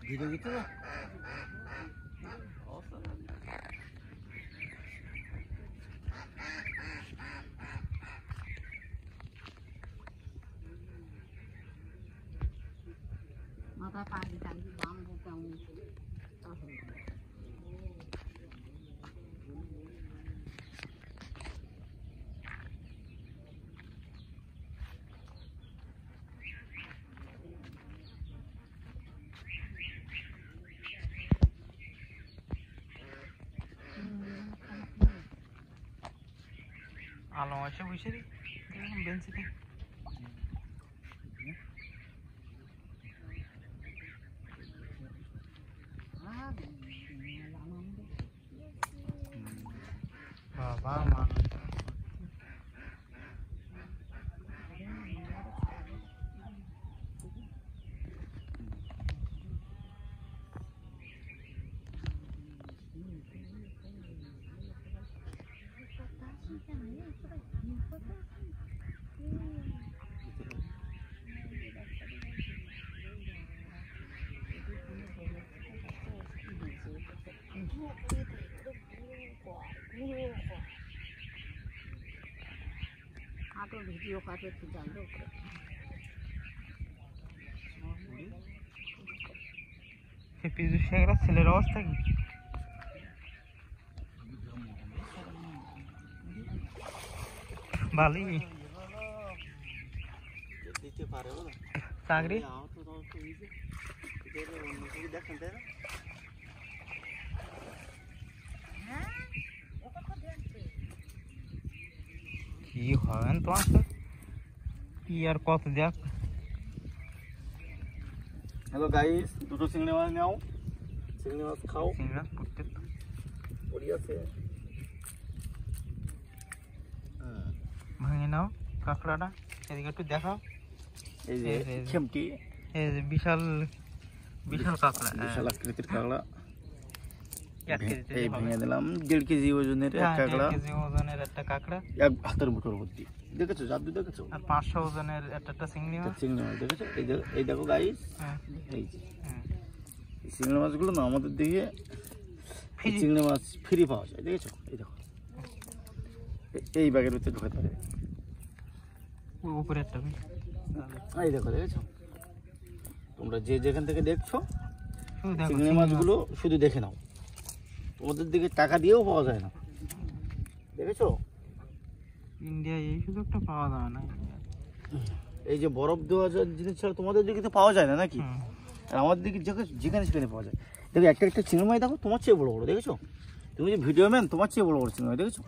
video দিতে না মাথা পাড়ি টাড়ি বাম কেমন আলো এসে বসে রে বেঞ্চিতে বাবা মা तो वीडियो काटे तो डालो পিজু শেখরা ছেলের অবস্থা কি ভালোই দিতে পারে বলো চাকরি দেখেন তাই না কি হবেন তোমার কি আর কত দেখ হ্যালো গাইস দুটো চিংড়ি মাছ নাও চিংড়ি মাছ খাও চিংড়ি পড়তে পড়ি আছে ভাঙে নাও কাঁকড়াটা এদিকে একটু দেখাও এই যে খেমটি এই যে বিশাল বিশাল কাঁকড়া বিশাল আকৃতির কাঁকড়া 1 কেজি এই ভেঙে দিলাম 1.5 কেজি ওজনের এক কাঁকড়া 1 কেজি ওজনের একটা কাঁকড়া এক হাতের মুঠোর মধ্যে দেখেছো জাদু দেখেছো আর 500 ওজনের একটা চিংড়ি মাছ চিংড়ি মাছ দেখেছো এই দেখো গাইস এই যে এই চিংড়ি মাছগুলো না আমাদের দিকে চিংড়ি মাছ ফ্রি পাওয়া যায় দেখেছো এই দেখো এই ব্যাগের ভিতরে ঢুকে থাকে উপরে একটা এই দেখো দেখেছো তোমরা যে যেখান থেকে দেখছো শুধু দেখো চিংড়ি মাছগুলো শুধু দেখে নাও তোমাদের দিকে টাকা দিয়েও পাওয়া যায় না দেখেছো ইন্ডিয়া এই সুযোগটা পাওয়া যাবে না এই যে বরফ দেওয়া জিনিস ছাড়া তোমাদের দিকে তো পাওয়া যায় না নাকি আর আমাদের দিকে যেখানে সেখানে পাওয়া যায় দেখো একটা একটা চিংড়ি মাছ দেখো তোমার চেয়ে বড় বড় দেখেছো তুমি যে ভিডিও ম্যান তোমার চেয়ে বড় বড় চিংড়ি মাছ দেখেছো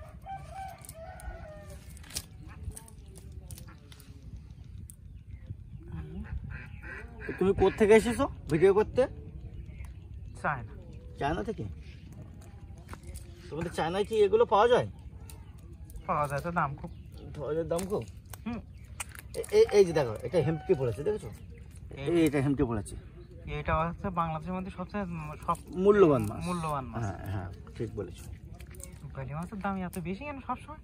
তুমি কোত্থেকে এসেছো ভিডিও করতে চায়না চায়না থেকে তোমাদের চায়নায় কি এগুলো পাওয়া যায় পাওয়া যায় তো দাম খুব পাওয়া যায় দাম খুব এই যে দেখো এটা হেম্পটি পড়েছে দেখেছো এটা হেম্পটি পড়েছে এটা হচ্ছে বাংলাদেশের মধ্যে সবচেয়ে মূল্যবান মাছ মাছ হ্যাঁ ঠিক বলেছো রূপালী মাছের দাম এত বেশি কেন সবসময়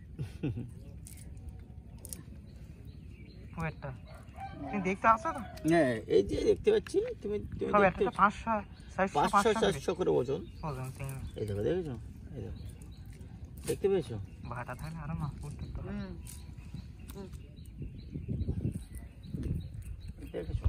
ওয়েটটা তুমি দেখতে আসো তো হ্যাঁ এই যে দেখতে পাচ্ছি তুমি সব একটা 500 400 করে ওজন চিংড়ি এই দেখো দেখেছো এই দেখো দেখতে পেয়েছো ভাটা থাকলে আরো মাছ পড়তে দেখেছো